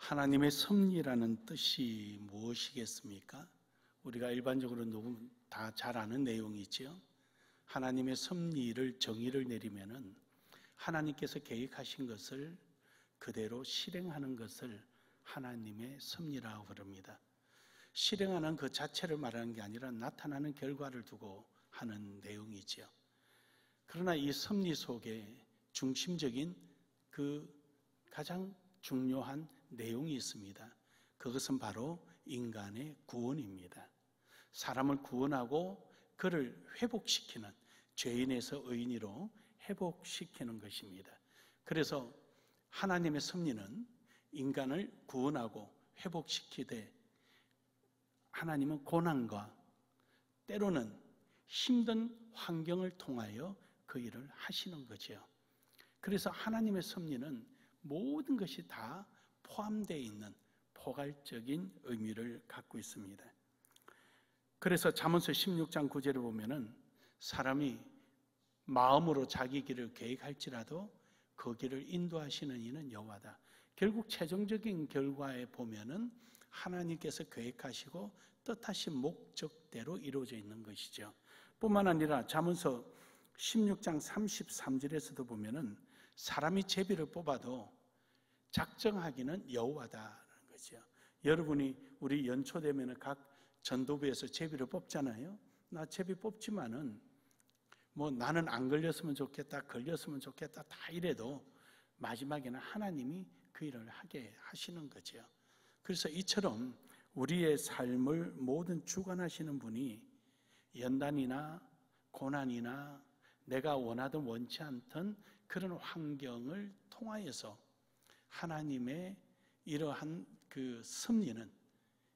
하나님의 섭리라는 뜻이 무엇이겠습니까? 우리가 일반적으로 누구 다 잘 아는 내용이지요. 하나님의 섭리를 정의를 내리면은 하나님께서 계획하신 것을 그대로 실행하는 것을 하나님의 섭리라고 부릅니다. 실행하는 그 자체를 말하는 게 아니라 나타나는 결과를 두고 하는 내용이지요. 그러나 이 섭리 속에 중심적인 그 가장 중요한 내용이 있습니다. 그것은 바로 인간의 구원입니다. 사람을 구원하고 그를 회복시키는, 죄인에서 의인으로 회복시키는 것입니다. 그래서 하나님의 섭리는 인간을 구원하고 회복시키되 하나님은 고난과 때로는 힘든 환경을 통하여 그 일을 하시는 거죠. 그래서 하나님의 섭리는 모든 것이 다 포함되어 있는 포괄적인 의미를 갖고 있습니다. 그래서 잠언서 16장 9절을 보면은 사람이 마음으로 자기 길을 계획할지라도 그 길을 인도하시는 이는 여호와다. 결국 최종적인 결과에 보면은 하나님께서 계획하시고 뜻하신 목적대로 이루어져 있는 것이죠. 뿐만 아니라 잠언서 16장 33절에서도 보면은 사람이 제비를 뽑아도 작정하기는 여호와다라는 거죠. 여러분이 우리 연초 되면은 각 전도부에서 제비를 뽑잖아요. 나 제비 뽑지만은 뭐 나는 안 걸렸으면 좋겠다, 걸렸으면 좋겠다 다 이래도 마지막에는 하나님이 그 일을 하게 하시는 거죠. 그래서 이처럼 우리의 삶을 모든 주관하시는 분이 연단이나 고난이나 내가 원하든 원치 않던 그런 환경을 통하여서 하나님의 이러한 그 섭리는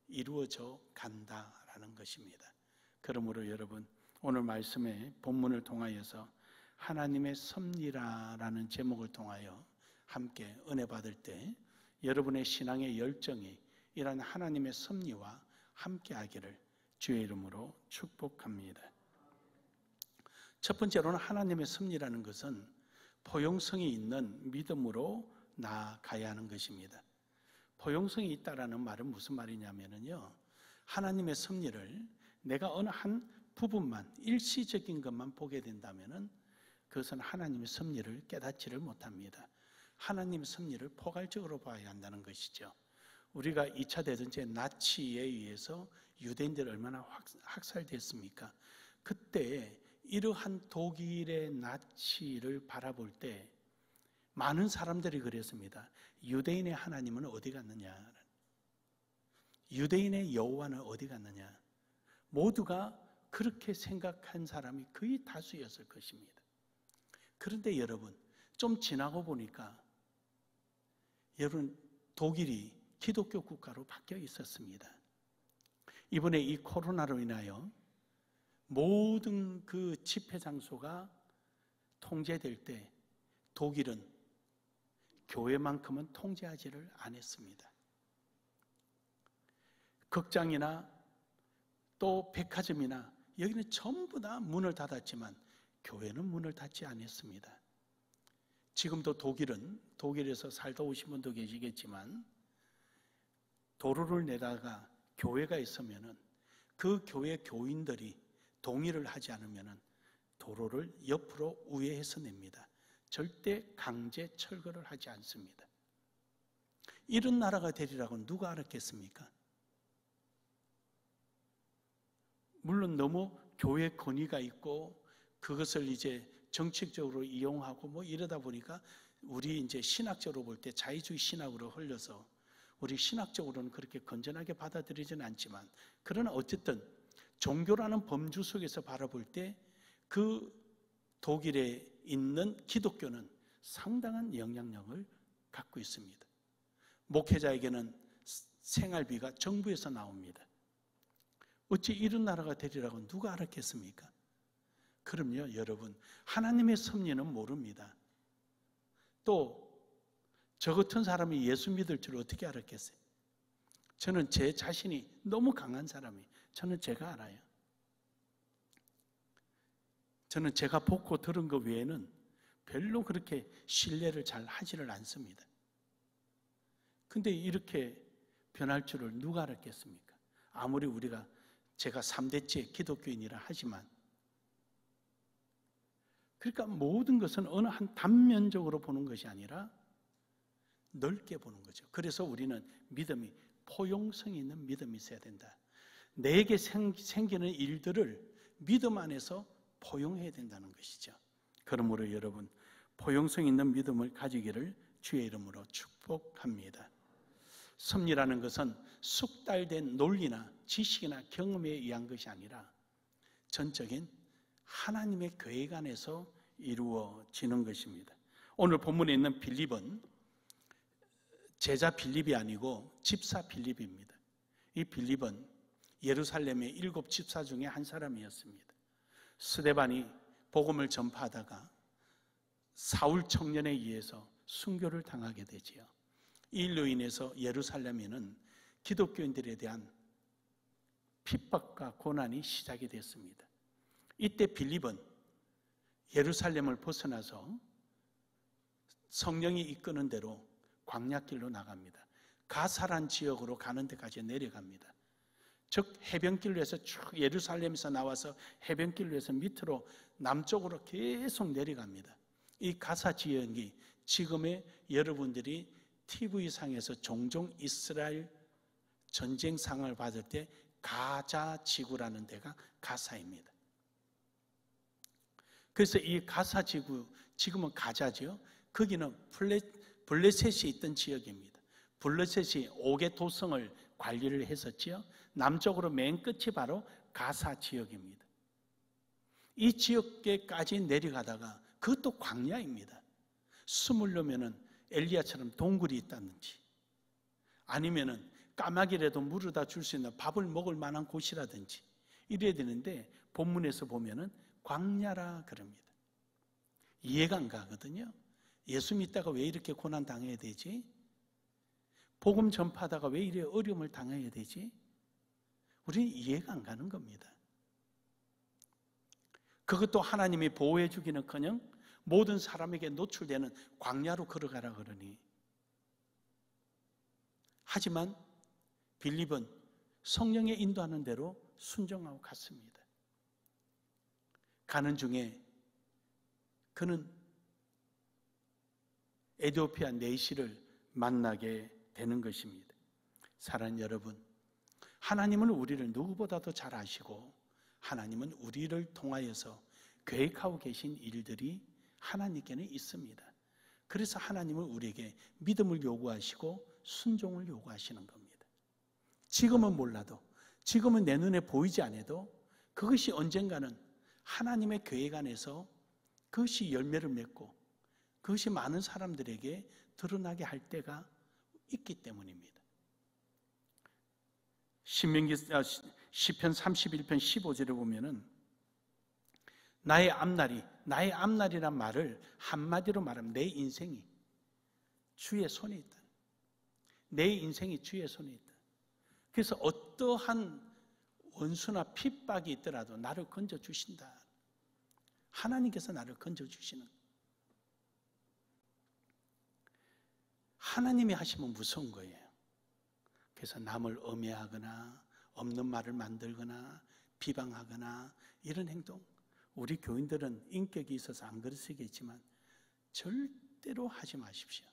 이루어져 간다라는 것입니다. 그러므로 여러분 오늘 말씀의 본문을 통하여서 하나님의 섭리라는 제목을 통하여 함께 은혜 받을 때 여러분의 신앙의 열정이 이런 하나님의 섭리와 함께 하기를 주의 이름으로 축복합니다. 첫 번째로는 하나님의 섭리라는 것은 포용성이 있는 믿음으로 나아가야 하는 것입니다. 포용성이 있다라는 말은 무슨 말이냐면요, 하나님의 섭리를 내가 어느 한 부분만 일시적인 것만 보게 된다면은 그것은 하나님의 섭리를 깨닫지를 못합니다. 하나님의 섭리를 포괄적으로 봐야 한다는 것이죠. 우리가 2차 대전제 나치에 의해서 유대인들이 얼마나 학살됐습니까? 그때 이러한 독일의 나치를 바라볼 때 많은 사람들이 그랬습니다. 유대인의 하나님은 어디 갔느냐? 유대인의 여호와는 어디 갔느냐? 모두가 그렇게 생각한 사람이 거의 다수였을 것입니다. 그런데 여러분, 좀 지나고 보니까 여러분, 독일이 기독교 국가로 바뀌어 있었습니다. 이번에 이 코로나로 인하여 모든 그 집회 장소가 통제될 때 독일은 교회만큼은 통제하지를 않았습니다. 극장이나 또 백화점이나 여기는 전부 다 문을 닫았지만 교회는 문을 닫지 않았습니다. 지금도 독일에서 살다 오신 분도 계시겠지만 도로를 내다가 교회가 있으면은 그 교회 교인들이 동의를 하지 않으면은 도로를 옆으로 우회해서 냅니다. 절대 강제 철거를 하지 않습니다. 이런 나라가 되리라고 누가 알았겠습니까? 물론 너무 교회 권위가 있고 그것을 이제 정책적으로 이용하고 뭐 이러다 보니까 우리 이제 신학적으로 볼 때 자유주의 신학으로 흘려서 우리 신학적으로는 그렇게 건전하게 받아들이지는 않지만 그러나 어쨌든 종교라는 범주 속에서 바라볼 때 그 독일에 있는 기독교는 상당한 영향력을 갖고 있습니다. 목회자에게는 생활비가 정부에서 나옵니다. 어찌 이런 나라가 되리라고 누가 알았겠습니까? 그럼요, 여러분, 하나님의 섭리는 모릅니다. 또 저 같은 사람이 예수 믿을 줄 어떻게 알았겠어요? 저는 제 자신이 너무 강한 사람이, 저는 제가 알아요. 저는 제가 보고 들은 것 외에는 별로 그렇게 신뢰를 잘 하지를 않습니다. 근데 이렇게 변할 줄을 누가 알았겠습니까? 아무리 제가 3대째 기독교인이라 하지만, 그러니까 모든 것은 어느 한 단면적으로 보는 것이 아니라 넓게 보는 거죠. 그래서 우리는 믿음이 포용성이 있는 믿음이 있어야 된다. 내게 생기는 일들을 믿음 안에서 포용해야 된다는 것이죠. 그러므로 여러분, 포용성 있는 믿음을 가지기를 주의 이름으로 축복합니다. 섭리라는 것은 숙달된 논리나 지식이나 경험에 의한 것이 아니라 전적인 하나님의 계획 안에서 이루어지는 것입니다. 오늘 본문에 있는 빌립은 제자 빌립이 아니고 집사 빌립입니다. 이 빌립은 예루살렘의 7 집사 중에 한 사람이었습니다. 스데반이 복음을 전파하다가 사울 청년에 의해서 순교를 당하게 되지요. 이 일로 인해서 예루살렘에는 기독교인들에 대한 핍박과 고난이 시작이 됐습니다. 이때 빌립은 예루살렘을 벗어나서 성령이 이끄는 대로 광야길로 나갑니다. 가사란 지역으로 가는 데까지 내려갑니다. 즉 해변길로 해서 쭉 예루살렘에서 나와서 해변길로 해서 밑으로 남쪽으로 계속 내려갑니다. 이 가사 지역이 지금의 여러분들이 TV상에서 종종 이스라엘 전쟁 상을 받을 때 가자 지구라는 데가 가사입니다. 그래서 이 가사 지구, 지금은 가자죠. 거기는 블레셋이 있던 지역입니다. 블레셋이 5개 도성을 관리를 했었지요. 남쪽으로 맨 끝이 바로 가사 지역입니다. 이 지역에까지 내려가다가 그것도 광야입니다. 숨으려면은 엘리야처럼 동굴이 있다든지 아니면은 까마귀라도 물어다 줄 수 있는 밥을 먹을 만한 곳이라든지 이래야 되는데 본문에서 보면은 광야라 그럽니다. 이해가 안 가거든요. 예수 믿다가 왜 이렇게 고난 당해야 되지? 복음 전파하다가 왜 이래 어려움을 당해야 되지? 우리는 이해가 안 가는 겁니다. 그것도 하나님이 보호해 주기는커녕 모든 사람에게 노출되는 광야로 걸어가라 그러니. 하지만 빌립은 성령의 인도하는 대로 순종하고 갔습니다. 가는 중에 그는 에티오피아 내시를 만나게 되는 것입니다. 사랑하는 여러분, 하나님은 우리를 누구보다도 잘 아시고 하나님은 우리를 통하여서 계획하고 계신 일들이 하나님께는 있습니다. 그래서 하나님은 우리에게 믿음을 요구하시고 순종을 요구하시는 겁니다. 지금은 몰라도, 지금은 내 눈에 보이지 않아도 그것이 언젠가는 하나님의 계획 안에서 그것이 열매를 맺고 그것이 많은 사람들에게 드러나게 할 때가 있기 때문입니다. 시편 31편 15절에 보면은 나의 앞날이란 말을 한마디로 말하면 내 인생이 주의 손에 있다. 내 인생이 주의 손에 있다. 그래서 어떠한 원수나 핍박이 있더라도 나를 건져주신다. 하나님께서 나를 건져주시는. 하나님이 하시면 무서운 거예요. 그래서 남을 엄해하거나 없는 말을 만들거나 비방하거나 이런 행동, 우리 교인들은 인격이 있어서 안 그러시겠지만 절대로 하지 마십시오.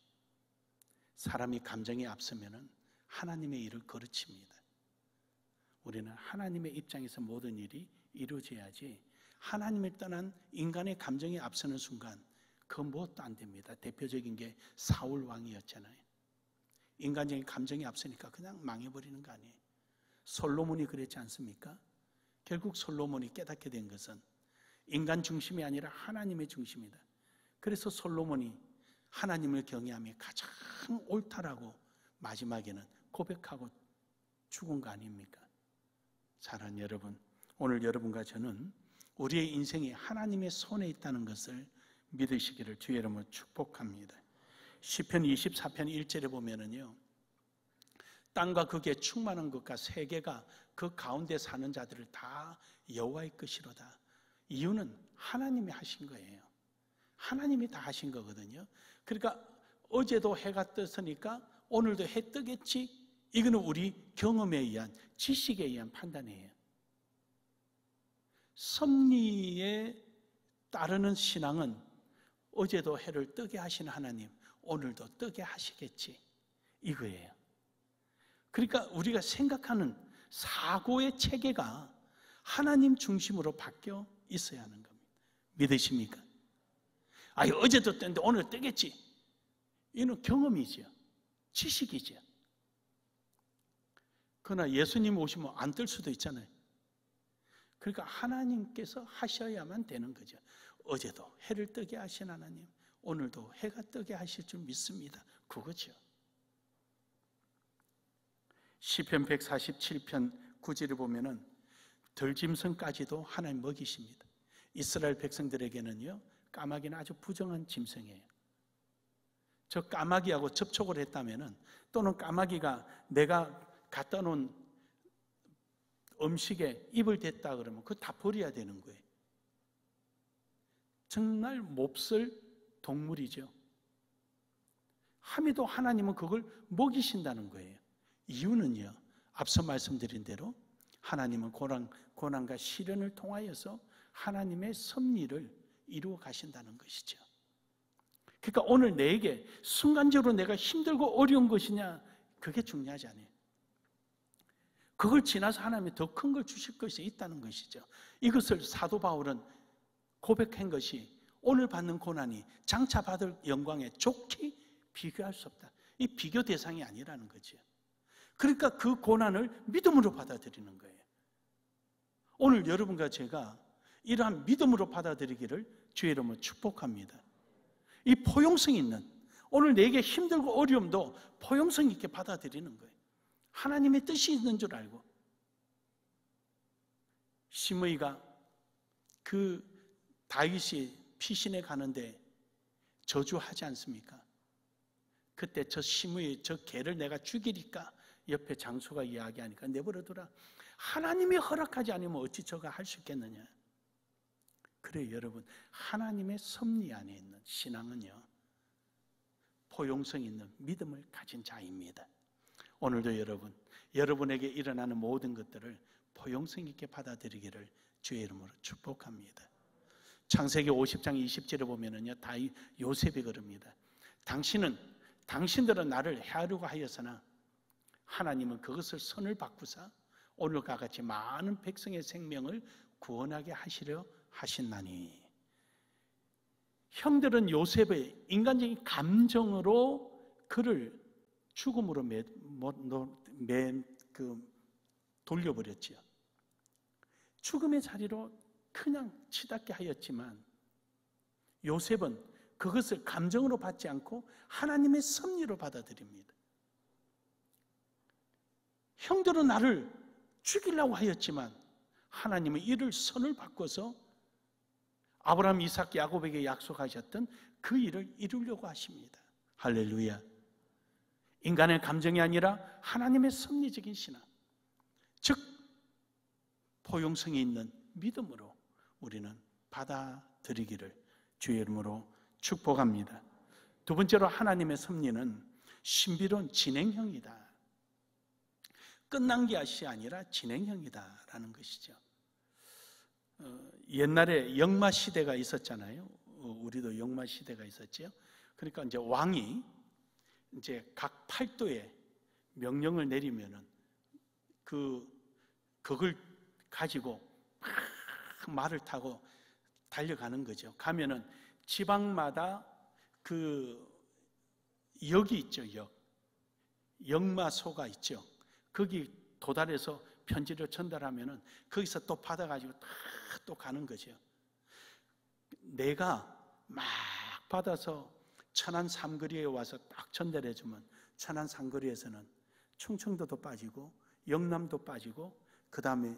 사람이 감정에 앞서면은 하나님의 일을 거르칩니다. 우리는 하나님의 입장에서 모든 일이 이루어져야지 하나님을 떠난 인간의 감정에 앞서는 순간 그건 무엇도 안 됩니다. 대표적인 게 사울 왕이었잖아요. 인간적인 감정이 앞서니까 그냥 망해버리는 거 아니에요. 솔로몬이 그랬지 않습니까? 결국 솔로몬이 깨닫게 된 것은 인간 중심이 아니라 하나님의 중심이다. 그래서 솔로몬이 하나님을 경외함이 가장 옳다라고 마지막에는 고백하고 죽은 거 아닙니까? 사랑하는 여러분, 오늘 여러분과 저는 우리의 인생이 하나님의 손에 있다는 것을 믿으시기를 주의 이름으로 축복합니다. 시편 24편 1절에 보면은요, 땅과 거기에 충만한 것과 세계가 그 가운데 사는 자들을 다 여호와의 것이로다. 이유는 하나님이 하신 거예요. 하나님이 다 하신 거거든요. 그러니까 어제도 해가 떴으니까 오늘도 해 뜨겠지? 이거는 우리 경험에 의한, 지식에 의한 판단이에요. 섭리에 따르는 신앙은 어제도 해를 뜨게 하신 하나님, 오늘도 뜨게 하시겠지, 이거예요. 그러니까 우리가 생각하는 사고의 체계가 하나님 중심으로 바뀌어 있어야 하는 겁니다. 믿으십니까? 어제도 떴는데 오늘 뜨겠지. 이는 경험이죠. 지식이죠. 그러나 예수님 오시면 안 뜰 수도 있잖아요. 그러니까 하나님께서 하셔야만 되는 거죠. 어제도 해를 뜨게 하신 하나님, 오늘도 해가 뜨게 하실 줄 믿습니다. 그거죠. 시편 147편 9절을 보면은 들짐승까지도 하나님 먹이십니다. 이스라엘 백성들에게는요, 까마귀는 아주 부정한 짐승이에요. 저 까마귀하고 접촉을 했다면은, 또는 까마귀가 내가 갖다 놓은 음식에 입을 댔다 그러면 그거 다 버려야 되는 거예요. 정말 몹쓸 동물이죠. 함에도 하나님은 그걸 먹이신다는 거예요. 이유는요, 앞서 말씀드린 대로 하나님은 고난과 시련을 통하여서 하나님의 섭리를 이루어 가신다는 것이죠. 그러니까 오늘 내게 순간적으로 내가 힘들고 어려운 것이냐, 그게 중요하지 않아요. 그걸 지나서 하나님이 더 큰 걸 주실 것이 있다는 것이죠. 이것을 사도 바울은 고백한 것이, 오늘 받는 고난이 장차 받을 영광에 좋게 비교할 수 없다. 이 비교 대상이 아니라는 거죠. 그러니까 그 고난을 믿음으로 받아들이는 거예요. 오늘 여러분과 제가 이러한 믿음으로 받아들이기를 주의 이름으로 축복합니다. 이 포용성 있는, 오늘 내게 힘들고 어려움도 포용성 있게 받아들이는 거예요. 하나님의 뜻이 있는 줄 알고. 시므이가 그 다윗이 피신에 가는데 저주하지 않습니까? 그때 저 시므이, 저 개를 내가 죽이리까? 옆에 장수가 이야기하니까 내버려둬라. 하나님이 허락하지 않으면 어찌 저가 할 수 있겠느냐. 그래요, 여러분. 하나님의 섭리 안에 있는 신앙은요, 포용성 있는 믿음을 가진 자입니다. 오늘도 여러분에게 일어나는 모든 것들을 포용성 있게 받아들이기를 주의 이름으로 축복합니다. 창세기 50장 20절에 보면은요, 다윗 요셉이 그럽니다. 당신들은 나를 해하려고 하였으나 하나님은 그것을 선을 바꾸사 오늘과 같이 많은 백성의 생명을 구원하게 하시려 하신나니. 형들은 요셉의 인간적인 감정으로 그를 죽음으로 돌려버렸지요. 죽음의 자리로 그냥 치닫게 하였지만 요셉은 그것을 감정으로 받지 않고 하나님의 섭리로 받아들입니다. 형들은 나를 죽이려고 하였지만 하나님은 이를 선을 바꿔서 아브라함, 이삭, 야곱에게 약속하셨던 그 일을 이루려고 하십니다. 할렐루야. 인간의 감정이 아니라 하나님의 섭리적인 신앙, 즉 포용성이 있는 믿음으로 우리는 받아들이기를 주의 이름으로 축복합니다. 두 번째로, 하나님의 섭리는 신비로운 진행형이다. 끝난 것이 아니라 진행형이다라는 것이죠. 옛날에 영마 시대가 있었잖아요. 우리도 영마 시대가 있었죠. 그러니까 이제 왕이 이제 각 팔도에 명령을 내리면은 그걸 가지고 막 말을 타고 달려가는 거죠. 가면은 지방마다 그 역이 있죠. 역마소가 있죠. 거기 도달해서 편지를 전달하면은 거기서 또 받아가지고 또 가는 거죠. 내가 막 받아서 천안 삼거리에 와서 딱 전달해주면 천안 삼거리에서는 충청도도 빠지고 영남도 빠지고 그 다음에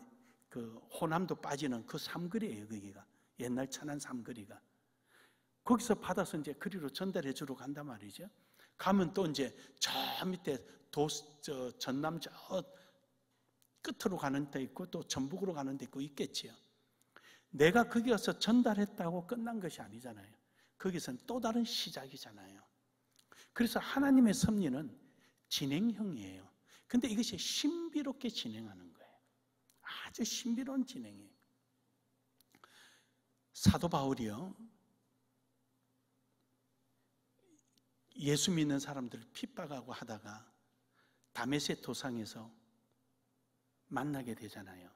그 호남도 빠지는 그 삼거리예요. 거기가 옛날 천안 삼거리가. 거기서 받아서 이제 거리로 전달해 주러 간단 말이죠. 가면 또 이제 저 밑에 전남 저 끝으로 가는 데 있고 또 전북으로 가는 데 있고 있겠지요. 내가 거기 가서 전달했다고 끝난 것이 아니잖아요. 거기서는 또 다른 시작이잖아요. 그래서 하나님의 섭리는 진행형이에요. 근데 이것이 신비롭게 진행하는 거예요. 아주 신비로운 진행이에요. 사도 바울이요, 예수 믿는 사람들을 핍박하고 하다가 다메섹 도상에서 만나게 되잖아요.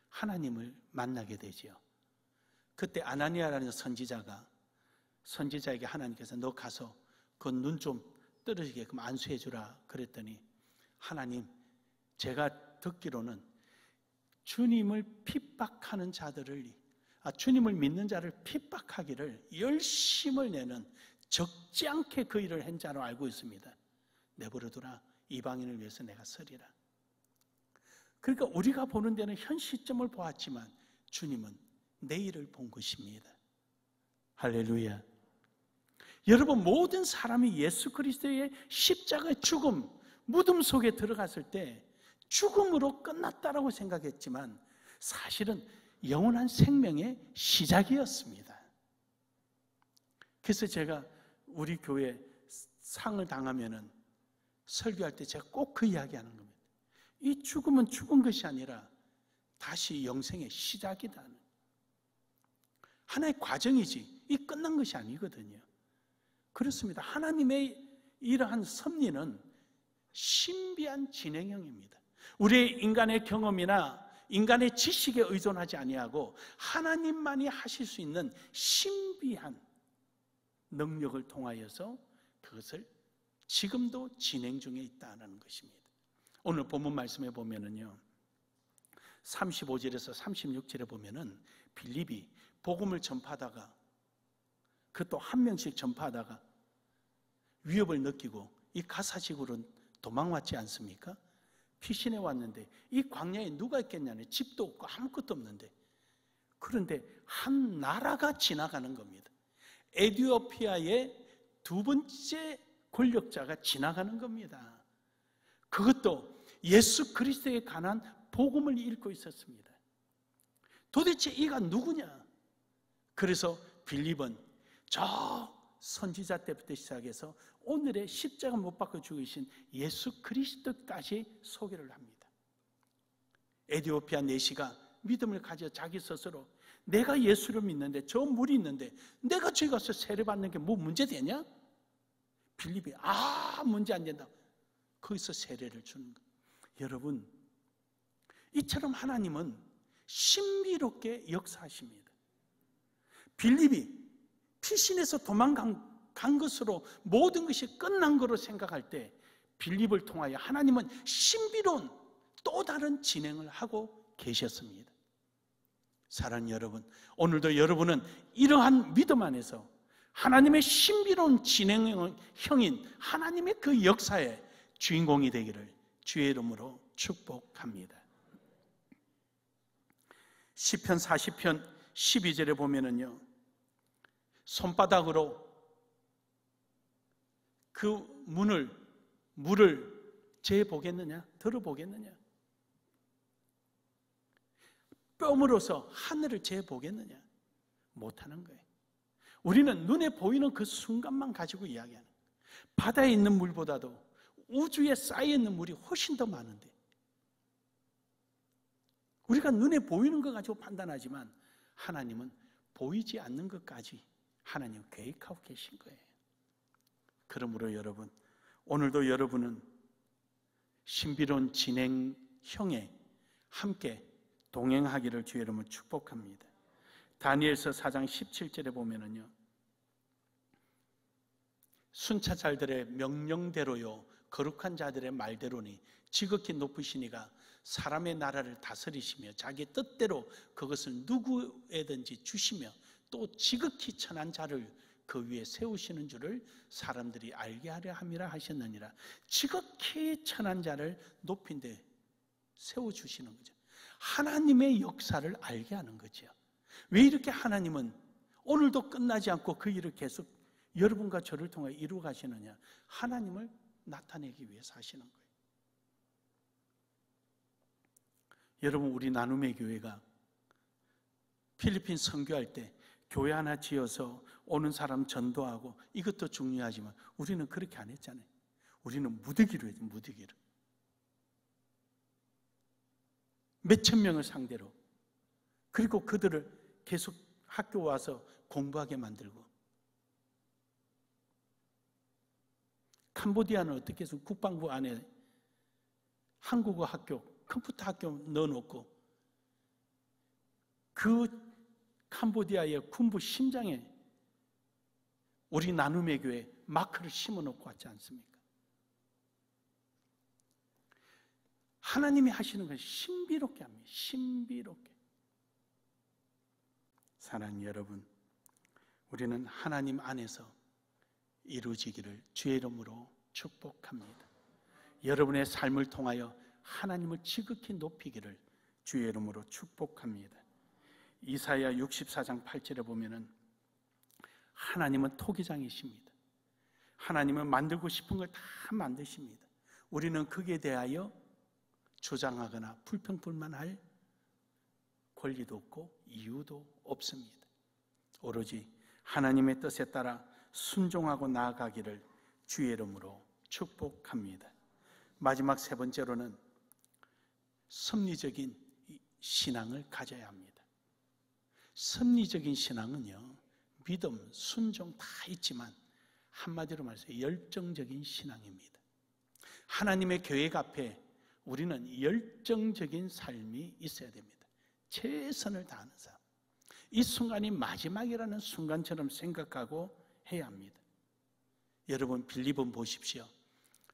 하나님을 만나게 되지요. 그때 아나니아라는 선지자에게 하나님께서 너 가서 그 눈 좀 떨어지게끔 안수해 주라 그랬더니, 하나님, 제가 듣기로는 주님을 핍박하는 자들을, 주님을 믿는 자를 핍박하기를 열심을 내는 적지 않게 그 일을 한 자로 알고 있습니다. 내버려두라, 이방인을 위해서 내가 서리라. 그러니까 우리가 보는 데는 현 시점을 보았지만 주님은 내일을 본 것입니다. 할렐루야. 여러분, 모든 사람이 예수 그리스도의 십자가의 죽음, 무덤 속에 들어갔을 때 죽음으로 끝났다라고 생각했지만 사실은 영원한 생명의 시작이었습니다. 그래서 제가 우리 교회 상을 당하면은 설교할 때 제가 꼭 그 이야기하는 겁니다. 이 죽음은 죽은 것이 아니라 다시 영생의 시작이다. 하나의 과정이지 이 끝난 것이 아니거든요. 그렇습니다. 하나님의 이러한 섭리는 신비한 진행형입니다. 우리의 인간의 경험이나 인간의 지식에 의존하지 아니하고 하나님만이 하실 수 있는 신비한 능력을 통하여서 그것을 지금도 진행 중에 있다는 것입니다. 오늘 본문 말씀에 보면은요, 35절에서 36절에 보면은 빌립이 복음을 전파하다가, 그것도 한 명씩 전파하다가 위협을 느끼고 이 가사지구로 도망왔지 않습니까? 피신해 왔는데 이 광야에 누가 있겠냐네. 집도 없고 아무것도 없는데, 그런데 한 나라가 지나가는 겁니다. 에티오피아의 두 번째 권력자가 지나가는 겁니다. 그것도 예수 그리스도에 관한 복음을 읽고 있었습니다. 도대체 이가 누구냐? 그래서 빌립은 저 선지자 때부터 시작해서 오늘의 십자가 못 박혀 죽으신 예수 그리스도까지 소개를 합니다. 에티오피아 내시가 믿음을 가져 자기 스스로 내가 예수를 믿는데 저 물이 있는데 내가 저기 가서 세례받는 게 뭐 문제 되냐? 빌립이 문제 안 된다. 거기서 세례를 주는 거예요. 여러분, 이처럼 하나님은 신비롭게 역사하십니다. 빌립이 피신해서 도망간 것으로 모든 것이 끝난 것으로 생각할 때 빌립을 통하여 하나님은 신비로운 또 다른 진행을 하고 계셨습니다. 사랑하는 여러분, 오늘도 여러분은 이러한 믿음 안에서 하나님의 신비로운 진행형인 하나님의 그 역사의 주인공이 되기를 주의 이름으로 축복합니다. 시편 40편 12절에 보면은요, 손바닥으로 그 물을 재보겠느냐? 들어보겠느냐? 뼘으로서 하늘을 재보겠느냐? 못하는 거예요. 우리는 눈에 보이는 그 순간만 가지고 이야기하는 거예요. 바다에 있는 물보다도 우주에 쌓여있는 물이 훨씬 더 많은데, 우리가 눈에 보이는 것 가지고 판단하지만 하나님은 보이지 않는 것까지 하나님 계획하고 계신 거예요. 그러므로 여러분, 오늘도 여러분은 신비로운 진행형에 함께 동행하기를 주의 이름으로 축복합니다. 다니엘서 4장 17절에 보면은요, 순찰자들의 명령대로요 거룩한 자들의 말대로니 지극히 높으시니가 사람의 나라를 다스리시며 자기 뜻대로 그것을 누구에든지 주시며 또 지극히 천한 자를 그 위에 세우시는 줄을 사람들이 알게 하려 함이라 하셨느니라. 지극히 천한 자를 높인 데 세워주시는 거죠. 하나님의 역사를 알게 하는 거죠. 왜 이렇게 하나님은 오늘도 끝나지 않고 그 일을 계속 여러분과 저를 통해 이루어 가시느냐? 하나님을 나타내기 위해서 하시는 거예요. 여러분, 우리 나눔의 교회가 필리핀 선교할 때 교회 하나 지어서 오는 사람 전도하고 이것도 중요하지만 우리는 그렇게 안 했잖아요. 우리는 무더기로 해야지, 무더기로. 몇천 명을 상대로. 그리고 그들을 계속 학교 와서 공부하게 만들고. 캄보디아는 어떻게 해서 국방부 안에 한국어 학교, 컴퓨터 학교 넣어놓고 그 캄보디아의 군부 심장에 우리 나눔의 교회 마크를 심어놓고 왔지 않습니까? 하나님이 하시는 건 신비롭게 합니다. 신비롭게. 사랑하는 여러분, 우리는 하나님 안에서 이루어지기를 주의 이름으로 축복합니다. 여러분의 삶을 통하여 하나님을 지극히 높이기를 주의 이름으로 축복합니다. 이사야 64장 8절에 보면은 하나님은 토기장이십니다. 하나님은 만들고 싶은 걸 다 만드십니다. 우리는 거기에 대하여 주장하거나 불평불만할 권리도 없고 이유도 없습니다. 오로지 하나님의 뜻에 따라 순종하고 나아가기를 주의 이름으로 축복합니다. 마지막 세 번째로는 섭리적인 신앙을 가져야 합니다. 섭리적인 신앙은요, 믿음, 순종 다 있지만 한마디로 말해서 열정적인 신앙입니다. 하나님의 계획 앞에 우리는 열정적인 삶이 있어야 됩니다. 최선을 다하는 삶. 이 순간이 마지막이라는 순간처럼 생각하고 해야 합니다. 여러분, 빌립본 보십시오.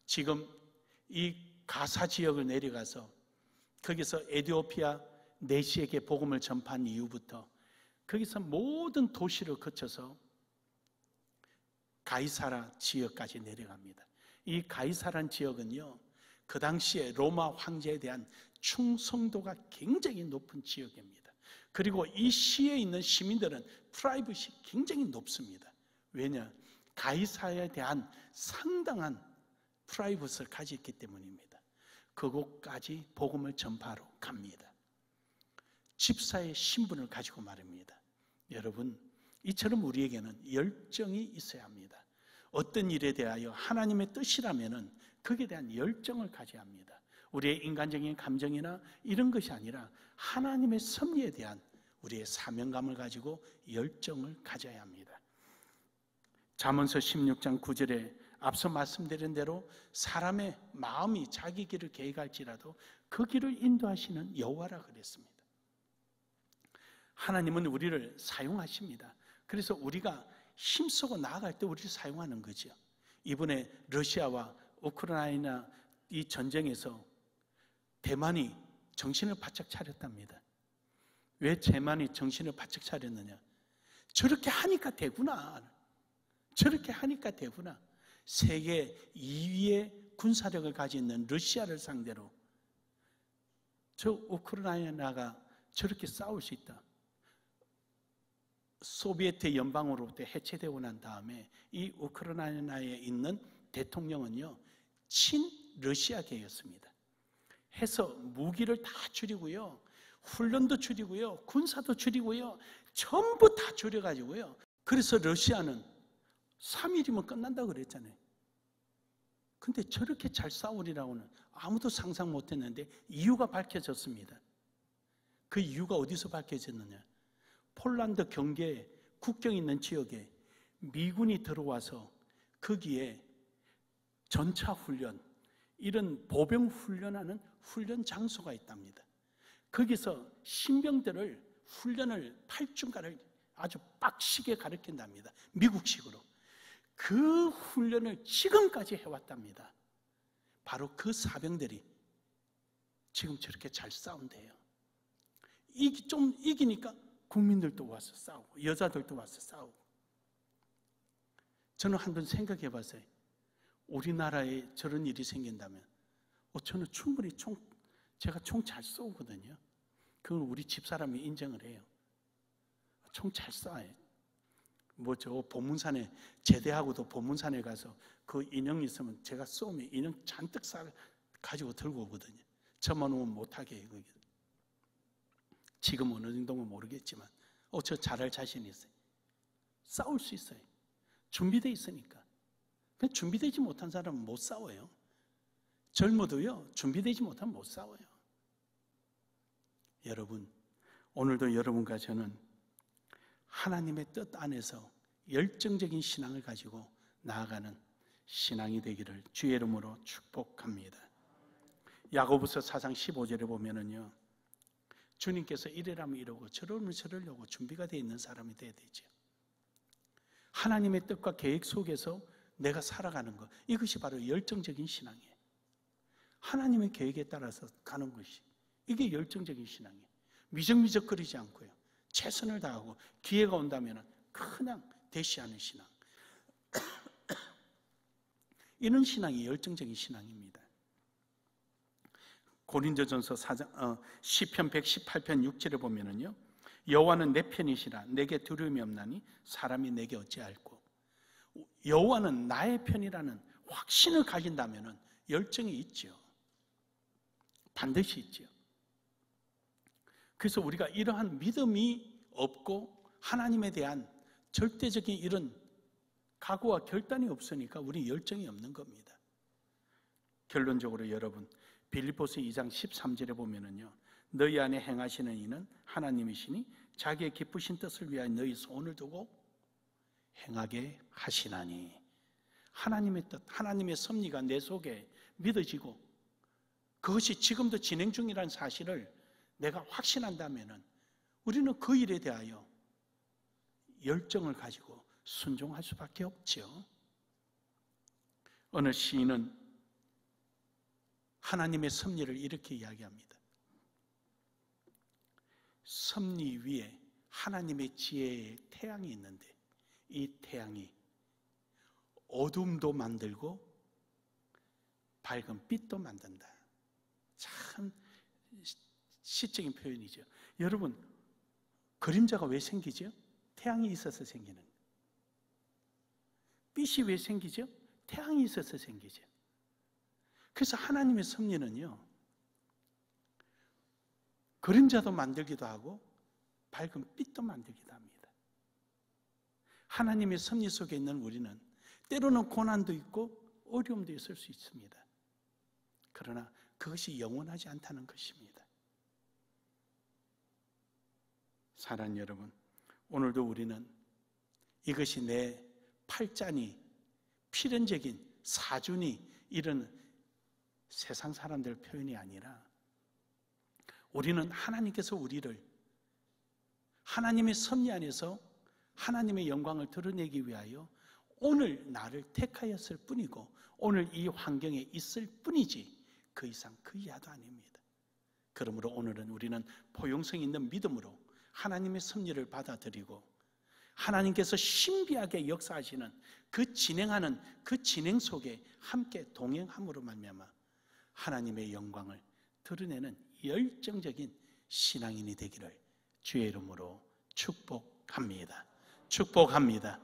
지금 이 가사 지역을 내려가서 거기서 에티오피아 내시에게 복음을 전파한 이후부터 거기서 모든 도시를 거쳐서 가이사라 지역까지 내려갑니다. 이 가이사란 지역은요, 그 당시에 로마 황제에 대한 충성도가 굉장히 높은 지역입니다. 그리고 이 시에 있는 시민들은 프라이빗이 굉장히 높습니다. 왜냐? 가이사라에 대한 상당한 프라이빗을 가지고 있기 때문입니다. 그곳까지 복음을 전파하러 갑니다. 집사의 신분을 가지고 말입니다. 여러분, 이처럼 우리에게는 열정이 있어야 합니다. 어떤 일에 대하여 하나님의 뜻이라면은 거기에 대한 열정을 가져야 합니다. 우리의 인간적인 감정이나 이런 것이 아니라 하나님의 섭리에 대한 우리의 사명감을 가지고 열정을 가져야 합니다. 잠언서 16장 9절에 앞서 말씀드린 대로 사람의 마음이 자기 길을 계획할지라도 그 길을 인도하시는 여호와라 그랬습니다. 하나님은 우리를 사용하십니다. 그래서 우리가 힘쓰고 나아갈 때 우리를 사용하는 거죠. 이번에 러시아와 우크라이나 이 전쟁에서 대만이 정신을 바짝 차렸답니다. 왜 대만이 정신을 바짝 차렸느냐? 저렇게 하니까 되구나. 저렇게 하니까 되구나. 세계 2위의 군사력을 가지고 있는 러시아를 상대로 저 우크라이나가 저렇게 싸울 수 있다. 소비에트 연방으로부터 해체되고 난 다음에 이 우크라이나에 있는 대통령은요, 친러시아계였습니다. 해서 무기를 다 줄이고요, 훈련도 줄이고요, 군사도 줄이고요, 전부 다 줄여가지고요. 그래서 러시아는 3일이면 끝난다고 그랬잖아요. 근데 저렇게 잘 싸우리라고는 아무도 상상 못했는데 이유가 밝혀졌습니다. 그 이유가 어디서 밝혀졌느냐? 폴란드 경계 국경 있는 지역에 미군이 들어와서 거기에 전차 훈련, 이런 보병 훈련하는 훈련 장소가 있답니다. 거기서 신병들을 훈련을 8주간을 아주 빡시게 가르친답니다. 미국식으로. 그 훈련을 지금까지 해왔답니다. 바로 그 사병들이 지금 저렇게 잘 싸운대요. 좀 이기니까 국민들도 와서 싸우고 여자들도 와서 싸우고. 저는 한번 생각해 봤어요. 우리나라에 저런 일이 생긴다면 저는 충분히 제가 총 잘 쏘거든요. 그건 우리 집사람이 인정을 해요. 총 잘 쏴요. 저 보문산에 제대하고도 보문산에 가서 그 인형 있으면 제가 쏘면 인형 잔뜩 가지고 들고 오거든요. 저만 오면 못하게 해요. 지금 어느 정도는 모르겠지만 저 잘할 자신이 있어요. 싸울 수 있어요. 준비되어 있으니까. 준비되지 못한 사람은 못 싸워요. 젊어도요, 준비되지 못하면 못 싸워요. 여러분, 오늘도 여러분과 저는 하나님의 뜻 안에서 열정적인 신앙을 가지고 나아가는 신앙이 되기를 주의 이름으로 축복합니다. 야고보서 4장 15절에 보면은요, 주님께서 이래라면 이러고 저러면 저러려고 준비가 되어 있는 사람이 되어야 되죠. 하나님의 뜻과 계획 속에서 내가 살아가는 것, 이것이 바로 열정적인 신앙이에요. 하나님의 계획에 따라서 가는 것이, 이게 열정적인 신앙이에요. 미적미적거리지 않고요, 최선을 다하고 기회가 온다면 그냥 대시하는 신앙. 이런 신앙이 열정적인 신앙입니다. 고린도전서 4장, 시편 118편 6절에 보면은요, 여호와는 내 편이시라 내게 두려움이 없나니 사람이 내게 어찌할꼬. 여호와는 나의 편이라는 확신을 가진다면은 열정이 있죠. 반드시 있죠. 그래서 우리가 이러한 믿음이 없고 하나님에 대한 절대적인 이런 각오와 결단이 없으니까 우리 열정이 없는 겁니다. 결론적으로 여러분, 빌립보서 2장 13절에 보면은요, 너희 안에 행하시는 이는 하나님이시니 자기의 기쁘신 뜻을 위하여 너희 소원을 두고 행하게 하시나니. 하나님의 뜻, 하나님의 섭리가 내 속에 믿어지고 그것이 지금도 진행 중이라는 사실을 내가 확신한다면은 우리는 그 일에 대하여 열정을 가지고 순종할 수밖에 없죠. 어느 시인은 하나님의 섭리를 이렇게 이야기합니다. 섭리 위에 하나님의 지혜의 태양이 있는데 이 태양이 어둠도 만들고 밝은 빛도 만든다. 참 시적인 표현이죠. 여러분, 그림자가 왜 생기죠? 태양이 있어서 생기는 거예요. 빛이 왜 생기죠? 태양이 있어서 생기죠. 그래서 하나님의 섭리는요, 그림자도 만들기도 하고 밝은 빛도 만들기도 합니다. 하나님의 섭리 속에 있는 우리는 때로는 고난도 있고 어려움도 있을 수 있습니다. 그러나 그것이 영원하지 않다는 것입니다. 사랑하는 여러분, 오늘도 우리는 이것이 내 팔자니 필연적인 사준이 이런 세상 사람들 표현이 아니라 우리는 하나님께서 우리를 하나님의 섭리 안에서 하나님의 영광을 드러내기 위하여 오늘 나를 택하였을 뿐이고 오늘 이 환경에 있을 뿐이지 그 이상 그 이하도 아닙니다. 그러므로 오늘은 우리는 포용성 있는 믿음으로 하나님의 섭리를 받아들이고 하나님께서 신비하게 역사하시는 그 진행하는 그 진행 속에 함께 동행함으로 말미암아 하나님의 영광을 드러내는 열정적인 신앙인이 되기를 주의 이름으로 축복합니다. 축복합니다.